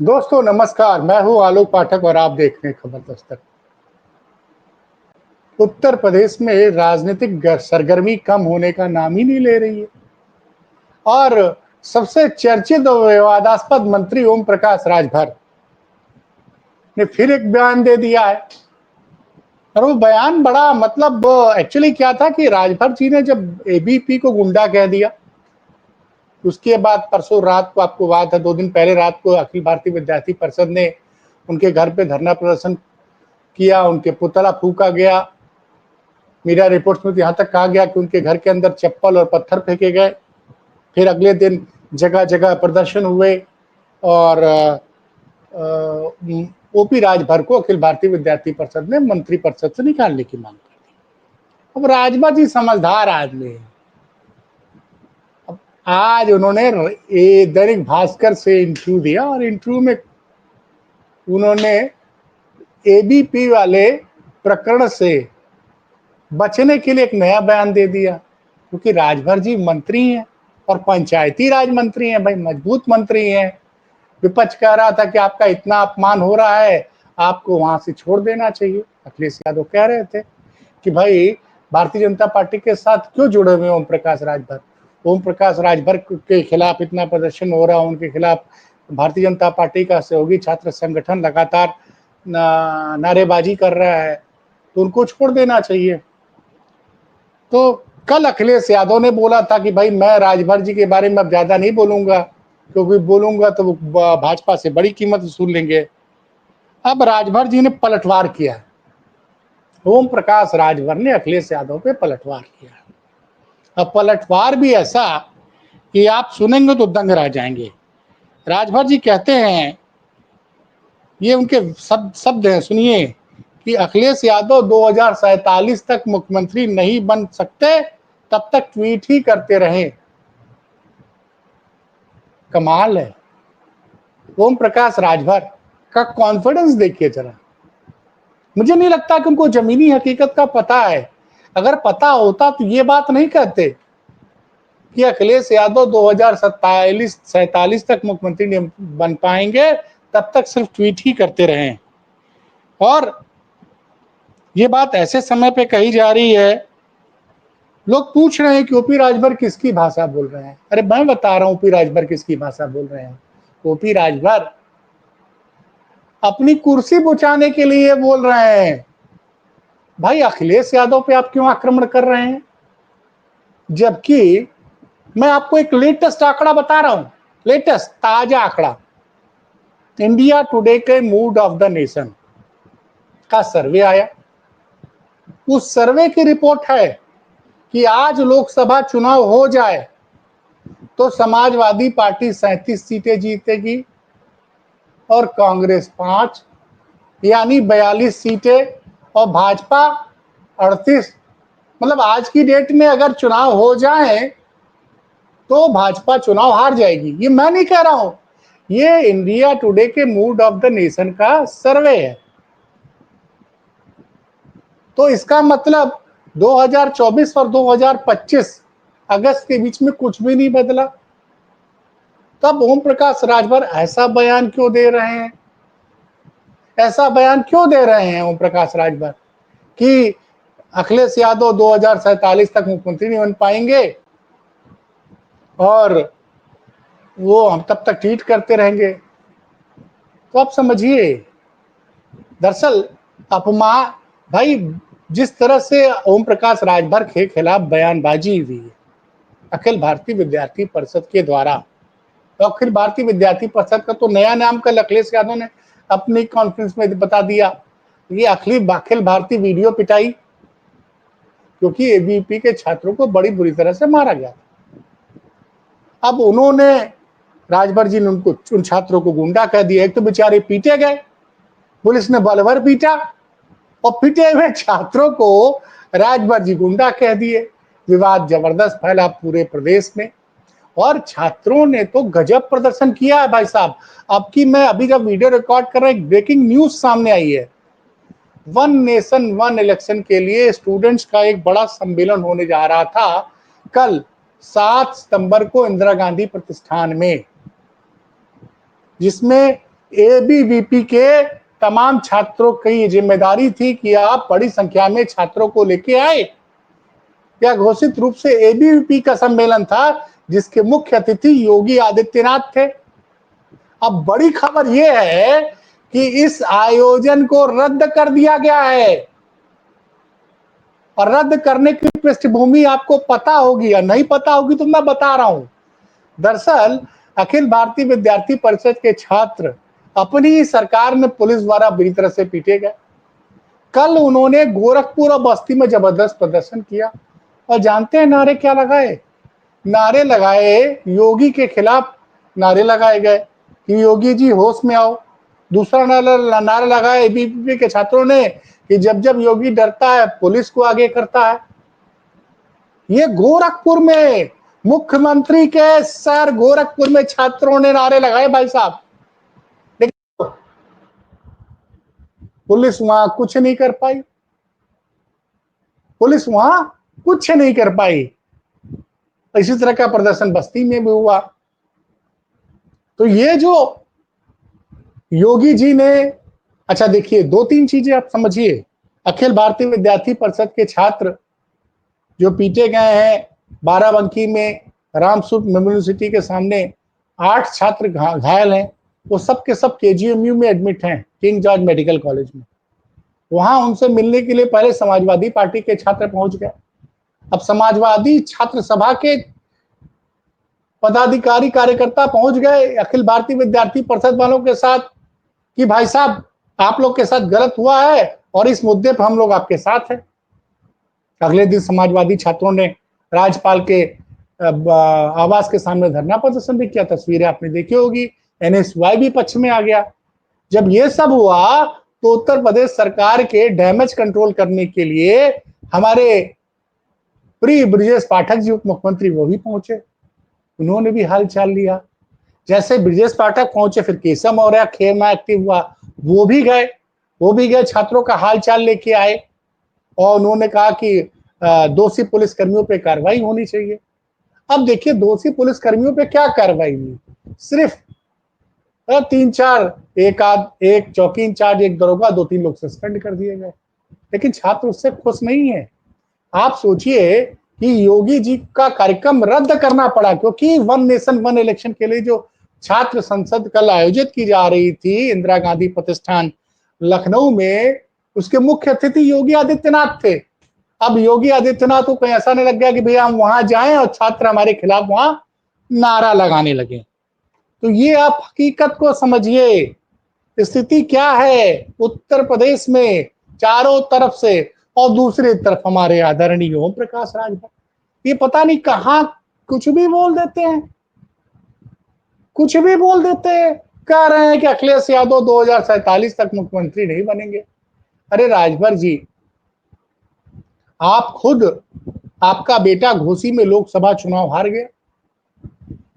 दोस्तों नमस्कार, मैं हूं आलोक पाठक और आप देख रहे हैं खबर दस्तक। उत्तर प्रदेश में राजनीतिक सरगर्मी कम होने का नाम ही नहीं ले रही है और सबसे चर्चित और विवादास्पद मंत्री ओम प्रकाश राजभर ने फिर एक बयान दे दिया है। और वो बयान बड़ा मतलब एक्चुअली क्या था कि राजभर जी ने जब एबीपी को गुंडा कह दिया, उसके बाद परसों रात को आपको बात है 2 दिन पहले रात को अखिल भारतीय विद्यार्थी परिषद ने उनके घर पे धरना प्रदर्शन किया, उनके पुतला फूका गया। मीडिया रिपोर्ट्स में यहाँ तक कहा गया कि उनके घर के अंदर चप्पल और पत्थर फेंके गए। फिर अगले दिन जगह जगह प्रदर्शन हुए और ओपी राजभर को अखिल भारतीय विद्यार्थी परिषद ने मंत्री परिषद से निकालने की मांग कर दी। अब राजभर जी समझदार आदमी है। अब आज उन्होंने दैनिक भास्कर से इंटरव्यू दिया और इंटरव्यू में उन्होंने एबीपी वाले प्रकरण से बचने के लिए एक नया बयान दे दिया, क्योंकि राजभर जी मंत्री हैं और पंचायती राज मंत्री हैं, भाई मजबूत मंत्री हैं। विपक्ष कह रहा था कि आपका इतना अपमान हो रहा है, आपको वहां से छोड़ देना चाहिए। अखिलेश यादव कह रहे थे कि भाई भारतीय जनता पार्टी के साथ क्यों जुड़े हुए ओम प्रकाश राजभर। ओम प्रकाश राजभर के खिलाफ इतना प्रदर्शन हो रहा है, उनके खिलाफ भारतीय जनता पार्टी का सहयोगी छात्र संगठन लगातार नारेबाजी कर रहा है, तो उनको छोड़ देना चाहिए। तो कल अखिलेश यादव ने बोला था कि भाई मैं राजभर जी के बारे में अब ज्यादा नहीं बोलूंगा, क्योंकि बोलूंगा तो वो भाजपा से बड़ी कीमत वसूल लेंगे। अब राजभर जी ने पलटवार किया। ओम प्रकाश राजभर ने अखिलेश यादव पे पलटवार किया। अब पलटवार भी ऐसा कि आप सुनेंगे तो दंग रह जाएंगे। राजभर जी कहते हैं, ये उनके शब्द हैं, सुनिए कि अखिलेश यादव 2047 तक मुख्यमंत्री नहीं बन सकते, तब तक ट्वीट ही करते रहें। कमाल है। ओम प्रकाश राजभर का कॉन्फिडेंस देखिए जरा। मुझे नहीं लगता कि उनको जमीनी हकीकत का पता है। अगर पता होता तो ये बात नहीं कहते कि अखिलेश यादव 2047 तक मुख्यमंत्री नहीं बन पाएंगे, तब तक सिर्फ ट्वीट ही करते रहें। और ये बात ऐसे समय पे कही जा रही है, लोग पूछ रहे हैं कि ओपी राजभर किसकी भाषा बोल रहे हैं। अरे मैं बता रहा हूं ओपी राजभर किसकी भाषा बोल रहे हैं। ओपी राजभर अपनी कुर्सी बचाने के लिए बोल रहे हैं। भाई अखिलेश यादव पे आप क्यों आक्रमण कर रहे हैं? जबकि मैं आपको एक लेटेस्ट आंकड़ा बता रहा हूं, लेटेस्ट ताजा आंकड़ा। इंडिया टुडे के मूड ऑफ द नेशन का सर्वे आया। उस सर्वे की रिपोर्ट है कि आज लोकसभा चुनाव हो जाए तो समाजवादी पार्टी 37 सीटें जीतेगी और कांग्रेस 5, यानी 42 सीटें, और भाजपा 38। मतलब आज की डेट में अगर चुनाव हो जाए तो भाजपा चुनाव हार जाएगी। ये मैं नहीं कह रहा हूं, ये इंडिया टुडे के मूड ऑफ द नेशन का सर्वे है। तो इसका मतलब 2024 और 2025 अगस्त के बीच में कुछ भी नहीं बदला। तब ओम प्रकाश राजभर ऐसा बयान क्यों दे रहे हैं? ऐसा बयान क्यों दे रहे हैं ओम प्रकाश राजभर कि अखिलेश यादव 2047 तक मुख्यमंत्री नहीं बन पाएंगे और वो हम तब तक ट्वीट करते रहेंगे? तो आप समझिए, दरअसल अपमान, भाई जिस तरह से ओम प्रकाश राजभर के खिलाफ बयानबाजी हुई है अखिल भारतीय विद्यार्थी परिषद के द्वारा, तो अखिल भारतीय विद्यार्थी परिषद का तो नया नाम कल अखिलेश यादव ने अपनी कॉन्फ्रेंस में बता दिया, ये अखिल भारतीय वीडियो पिटाई, क्योंकि एबीवीपी के छात्रों को बड़ी बुरी तरह से मारा गया। अब उन्होंने, राजभर जी ने उनको, उन छात्रों को गुंडा कह दिया। एक तो बेचारे पीटे गए, पुलिस ने बलवर पीटा, और पीटे हुए छात्रों को राजभर जी गुंडा कह दिए। विवाद जबरदस्त फैला पूरे प्रदेश में और छात्रों ने तो गजब प्रदर्शन किया है भाई साहब। अब की मैं अभी जब वीडियो रिकॉर्ड कर रहा हूं, एक ब्रेकिंग न्यूज सामने आई है। वन नेशन वन इलेक्शन के लिए स्टूडेंट्स का एक बड़ा सम्मेलन होने जा रहा था कल 7 सितंबर को इंदिरा गांधी प्रतिष्ठान में, जिसमें एबीवीपी के तमाम छात्रों की जिम्मेदारी थी कि आप बड़ी संख्या में छात्रों को लेके आए। यह घोषित रूप से एबीवीपी का सम्मेलन था जिसके मुख्य अतिथि योगी आदित्यनाथ थे। अब बड़ी खबर यह है कि इस आयोजन को रद्द कर दिया गया है, और रद्द करने की पृष्ठभूमि आपको पता होगी या नहीं पता होगी तो मैं बता रहा हूं। दरअसल अखिल भारतीय विद्यार्थी परिषद के छात्र अपनी ही सरकार में पुलिस द्वारा बुरी तरह से पीटे गए। कल उन्होंने गोरखपुर और बस्ती में जबरदस्त प्रदर्शन किया, और जानते हैं नारे क्या लगाए? नारे लगाए योगी के खिलाफ, नारे लगाए गए कि योगी जी होश में आओ। दूसरा नारा लगाया एबीवीपी के छात्रों ने कि जब जब योगी डरता है पुलिस को आगे करता है। ये गोरखपुर में, मुख्यमंत्री के शहर गोरखपुर में छात्रों ने नारे लगाए भाई साहब। लेकिन पुलिस वहां कुछ नहीं कर पाई, पुलिस वहां कुछ नहीं कर पाई। इसी तरह का प्रदर्शन बस्ती में भी हुआ। तो ये जो योगी जी ने, अच्छा देखिए, दो तीन चीजें आप समझिए। अखिल भारतीय विद्यार्थी परिषद के छात्र जो पीटे गए हैं बाराबंकी में रामस्वरूप यूनिवर्सिटी के सामने, 8 छात्र घायल हैं। वो सब के सब केजीएमयू में एडमिट हैं, किंग जॉर्ज मेडिकल कॉलेज में। वहां उनसे मिलने के लिए पहले समाजवादी पार्टी के छात्र पहुंच गए। अब समाजवादी छात्र सभा के पदाधिकारी कार्यकर्ता पहुंच गए अखिल भारतीय विद्यार्थी परिषद वालों के साथ कि भाई साहब आप लोग के साथ गलत हुआ है और इस मुद्दे पर हम लोग आपके साथ हैं। अगले दिन समाजवादी छात्रों ने राज्यपाल के आवास के सामने धरना प्रदर्शन भी किया। तस्वीरें आपने देखी होगी। एनएसयूआई भी पक्ष में आ गया। जब ये सब हुआ तो उत्तर प्रदेश सरकार के डैमेज कंट्रोल करने के लिए हमारे प्रिय ब्रजेश पाठक जी उप मुख्यमंत्री वो भी पहुंचे। उन्होंने भी हाल चाल लिया। जैसे ब्रजेश पाठक पहुंचे फिर केशव मौर्य खेमा एक्टिव हुआ, वो भी गए छात्रों का हाल चाल लेके आए और उन्होंने कहा कि दोषी पुलिस कर्मियों पे कार्रवाई होनी चाहिए। अब देखिए दोषी पुलिस कर्मियों पे क्या कार्रवाई हुई? सिर्फ 3-4, एक चौकी इंचार्ज, एक दरोगा, 2-3 लोग सस्पेंड कर दिए गए। लेकिन छात्र उससे खुश नहीं है। आप सोचिए कि योगी जी का कार्यक्रम रद्द करना पड़ा क्योंकि वन नेशन वन इलेक्शन के लिए जो छात्र संसद कल आयोजित की जा रही थी इंदिरा गांधी प्रतिष्ठान लखनऊ में, उसके मुख्य अतिथि योगी आदित्यनाथ थे। अब योगी आदित्यनाथ को कहीं ऐसा नहीं लग गया कि भैया हम वहां जाएं और छात्र हमारे खिलाफ वहां नारा लगाने लगे। तो ये आप हकीकत को समझिए, स्थिति क्या है उत्तर प्रदेश में चारों तरफ से, और दूसरी तरफ हमारे आदरणीय ओम प्रकाश राजभर, ये पता नहीं कहां कुछ भी बोल देते हैं, कुछ भी बोल देते हैं। कह रहे हैं कि अखिलेश यादव 2047 तक मुख्यमंत्री नहीं बनेंगे। अरे राजभर जी, आप खुद, आपका बेटा घोसी में लोकसभा चुनाव हार गया,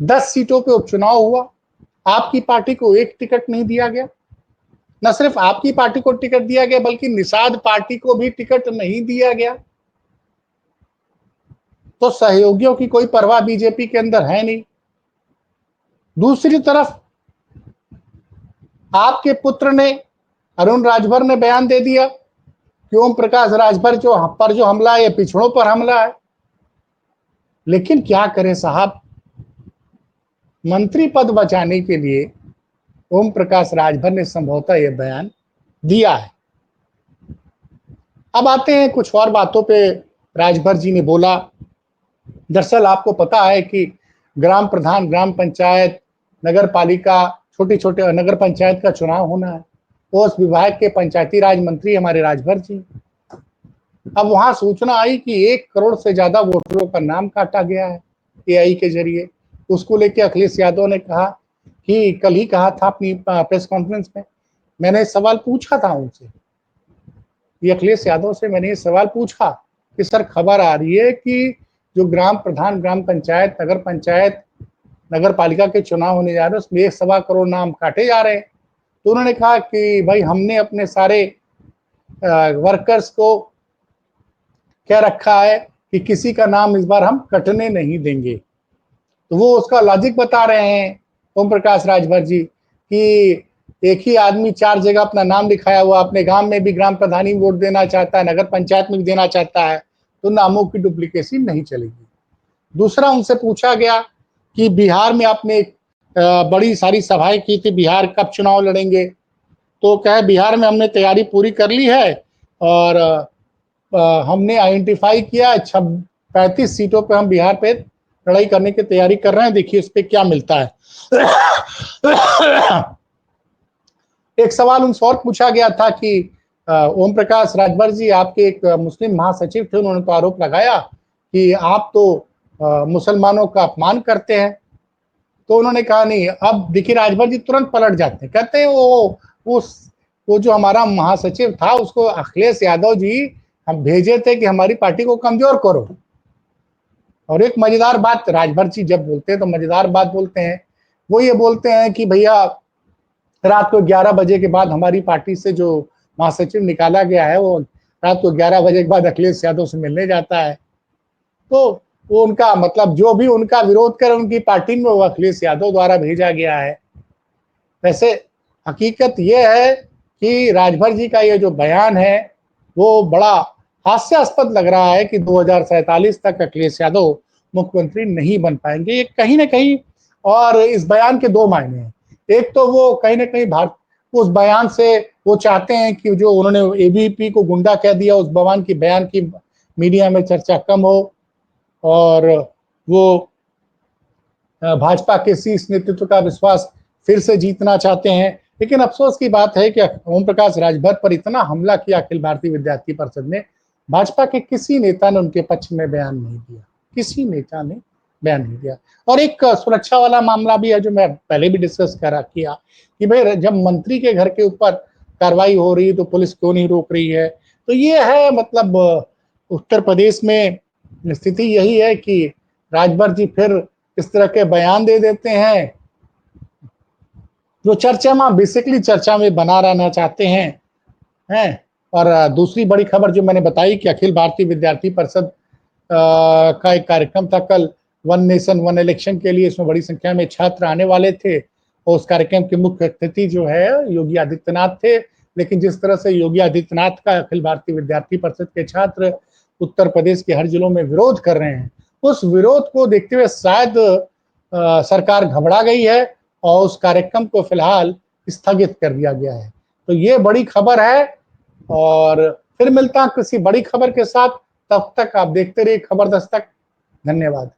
10 सीटों पे उपचुनाव हुआ, आपकी पार्टी को एक टिकट नहीं दिया गया। न सिर्फ आपकी पार्टी को टिकट दिया गया बल्कि निषाद पार्टी को भी टिकट नहीं दिया गया। तो सहयोगियों की कोई परवाह बीजेपी के अंदर है नहीं। दूसरी तरफ आपके पुत्र ने, अरुण राजभर ने बयान दे दिया कि ओम प्रकाश राजभर जो हमला है ये पिछड़ों पर हमला है। लेकिन क्या करें साहब, मंत्री पद बचाने के लिए ओम प्रकाश राजभर ने संभवतः यह बयान दिया है। अब आते हैं कुछ और बातों पे राजभर जी ने बोला। दरअसल आपको पता है कि ग्राम प्रधान, ग्राम पंचायत, नगर पालिका, छोटे छोटे नगर पंचायत का चुनाव होना है। उस विभाग के पंचायती राज मंत्री हमारे राजभर जी। अब वहां सूचना आई कि 1 करोड़ से ज्यादा वोटरों का नाम काटा गया है एआई के जरिए। उसको लेकर अखिलेश यादव ने कहा कि कल ही कहा था अपनी प्रेस कॉन्फ्रेंस में, मैंने सवाल पूछा था उनसे, ये अखिलेश यादव से मैंने ये सवाल पूछा कि सर खबर आ रही है कि जो ग्राम प्रधान, ग्राम पंचायत, नगर पंचायत, नगर पालिका के चुनाव होने जा रहे हैं उसमें 1.25 करोड़ नाम काटे जा रहे हैं। तो उन्होंने कहा कि भाई हमने अपने सारे वर्कर्स को क्या रखा है कि किसी का नाम इस बार हम कटने नहीं देंगे। तो वो उसका लॉजिक बता रहे हैं ओम प्रकाश राजभर जी कि एक ही आदमी 4 जगह अपना नाम लिखाया हुआ, अपने गांव में भी ग्राम प्रधानी वोट देना चाहता है, नगर पंचायत में भी देना चाहता है, तो नामों की डुप्लीकेसी नहीं चलेगी। दूसरा, उनसे पूछा गया कि बिहार में आपने बड़ी सारी सभाएं की थी, बिहार कब चुनाव लड़ेंगे? तो कहे बिहार में हमने तैयारी पूरी कर ली है और हमने आइडेंटिफाई किया 35 सीटों पे हम बिहार पे लड़ाई करने की तैयारी कर रहे हैं, देखिए इस पे क्या मिलता है। एक सवाल उनसे और पूछा गया था कि ओम प्रकाश राजभर जी, आपके एक मुस्लिम महासचिव थे, उन्होंने तो आरोप लगाया कि आप तो मुसलमानों का अपमान करते हैं। तो उन्होंने कहा नहीं, अब देखिए राजभर जी तुरंत पलट जाते हैं, कहते हैं वो जो हमारा महासचिव था उसको अखिलेश यादव जी हम भेजे थे कि हमारी पार्टी को कमजोर करो। और एक मजेदार बात, राजभर जी जब बोलते हैं तो मजेदार बात बोलते हैं, वो ये बोलते हैं कि भैया रात को 11 बजे के बाद हमारी पार्टी से जो महासचिव निकाला गया है वो रात को 11 बजे के बाद अखिलेश यादव से मिलने जाता है। तो वो उनका मतलब जो भी उनका विरोध करे उनकी पार्टी में, वो अखिलेश यादव द्वारा भेजा गया है। वैसे हकीकत ये है कि राजभर जी का ये जो बयान है वो बड़ा हास्यास्पद लग रहा है कि 2047 तक अखिलेश यादव मुख्यमंत्री नहीं बन पाएंगे, ये कहीं ना कहीं। और इस बयान के दो मायने हैं। एक तो वो कहीं ना कहीं भारत उस बयान से वो चाहते हैं कि जो उन्होंने एबीवीपी को गुंडा कह दिया, उस बयान की मीडिया में चर्चा कम हो और वो भाजपा के शीर्ष नेतृत्व का विश्वास फिर से जीतना चाहते हैं। लेकिन अफसोस की बात है कि ओम प्रकाश राजभर पर इतना हमला किया अखिल भारतीय विद्यार्थी परिषद ने, भाजपा के किसी नेता ने उनके पक्ष में बयान नहीं दिया, किसी नेता ने बयान नहीं दिया। और एक सुरक्षा वाला मामला भी है जो मैं पहले भी डिस्कस करा किया कि भाई जब मंत्री के घर के ऊपर कार्रवाई हो रही है तो पुलिस क्यों नहीं रोक रही है। तो ये है मतलब उत्तर प्रदेश में स्थिति यही है कि राजभर जी फिर इस तरह के बयान दे देते हैं जो चर्चा में बना रहना चाहते हैं। और दूसरी बड़ी खबर जो मैंने बताई कि अखिल भारतीय विद्यार्थी परिषद का एक कार्यक्रम था कल, वन नेशन वन इलेक्शन के लिए, इसमें बड़ी संख्या में छात्र आने वाले थे और उस कार्यक्रम के मुख्य अतिथि जो है योगी आदित्यनाथ थे। लेकिन जिस तरह से योगी आदित्यनाथ का अखिल भारतीय विद्यार्थी परिषद के छात्र उत्तर प्रदेश के हर जिलों में विरोध कर रहे हैं, उस विरोध को देखते हुए शायद सरकार घबरा गई है और उस कार्यक्रम को फिलहाल स्थगित कर दिया गया है। तो ये बड़ी खबर है और फिर मिलता हूं किसी बड़ी खबर के साथ। तब तक आप देखते रहिए खबर दस्तक। धन्यवाद।